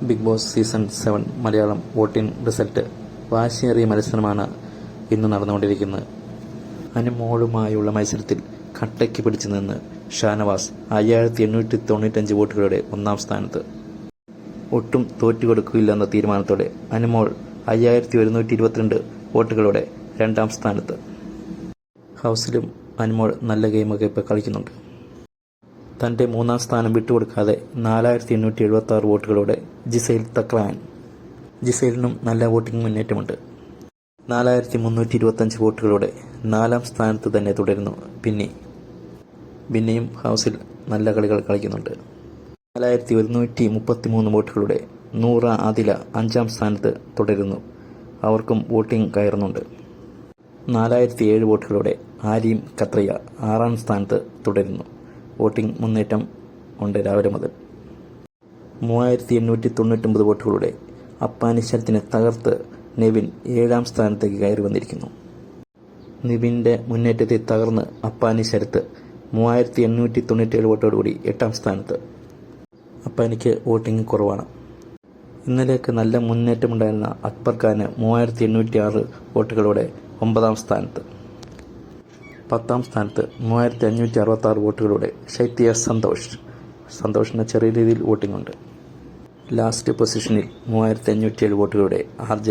Big Boss season 7 Malayalam voting result വാശിയേറിയ മത്സരമാണ് ഇന്ന് നടന്നുകൊണ്ടിരിക്കുന്നത്. അനുമോളുമായുള്ള മത്സരത്തിൽ കട്ടയ്ക്ക് പിടിച്ചു നിന്ന് ഷാനവാസ് 5895 വോട്ടുകളുടെ ഒന്നാം സ്ഥാനത്ത്. ഒട്ടും തോറ്റുകൊടുക്കില്ലെന്ന തീരുമാനത്തോടെ അനുമോൾ 5122 വോട്ടുകളോടെ രണ്ടാം സ്ഥാനത്ത്. ഹൗസിലും അനുമോൾ നല്ല ഗെയിമൊക്കെ ഇപ്പോൾ കളിക്കുന്നുണ്ട്. തൻ്റെ മൂന്നാം സ്ഥാനം വിട്ടുകൊടുക്കാതെ 4876 വോട്ടുകളോടെ ജിസൈൽ തക്രാൻ. ജിസൈലിനും നല്ല വോട്ടിംഗ് മുന്നേറ്റമുണ്ട്. 4325 വോട്ടുകളോടെ നാലാം സ്ഥാനത്ത് തന്നെ തുടരുന്നു ബിന്നി. ബിന്നിയും ഹൗസിൽ നല്ല കളികൾ കളിക്കുന്നുണ്ട്. 4133 വോട്ടുകളുടെ നൂറ ആദില അഞ്ചാം സ്ഥാനത്ത് തുടരുന്നു. അവർക്കും വോട്ടിംഗ് കയറുന്നുണ്ട്. 4007 വോട്ടുകളോടെ ആരിയും കത്രയ ആറാം സ്ഥാനത്ത് തുടരുന്നു. വോട്ടിംഗ് മുന്നേറ്റം ഉണ്ട് രാവിലെ മുതൽ. 3899 വോട്ടുകളുടെ അപ്പാനിശരത്തിനെ തകർത്ത് നെവിൻ 7ാം സ്ഥാനത്തേക്ക് കയറി വന്നിരിക്കുന്നു. നിവിൻ്റെ മുന്നേറ്റത്തെ തകർന്ന് അപ്പാനിശരത്ത് 3897 വോട്ടോടുകൂടി 8ാം സ്ഥാനത്ത്. അപ്പാനിക്ക് വോട്ടിംഗ് കുറവാണ്. ഇന്നലെയൊക്കെ നല്ല മുന്നേറ്റമുണ്ടായിരുന്ന അക്ബർ ഖാന് 3806 വോട്ടുകളോടെ 9ാം സ്ഥാനത്ത്. 10ാം സ്ഥാനത്ത് 3566 വോട്ടുകളോടെ ശൈത്യ സന്തോഷിന് ചെറിയ രീതിയിൽ വോട്ടിംഗ് ഉണ്ട്. ലാസ്റ്റ് പൊസിഷനിൽ 3507 വോട്ടുകളോടെ RJ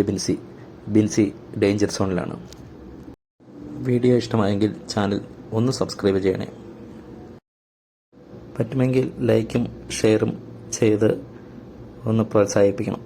ബിൻസി ഡേഞ്ചർ സോണിലാണ്. വീഡിയോ ഇഷ്ടമായെങ്കിൽ ചാനൽ ഒന്ന് സബ്സ്ക്രൈബ് ചെയ്യണേ. പറ്റുമെങ്കിൽ ലൈക്കും ഷെയറും ചെയ്ത് ഒന്ന് പ്രോത്സാഹിപ്പിക്കണം.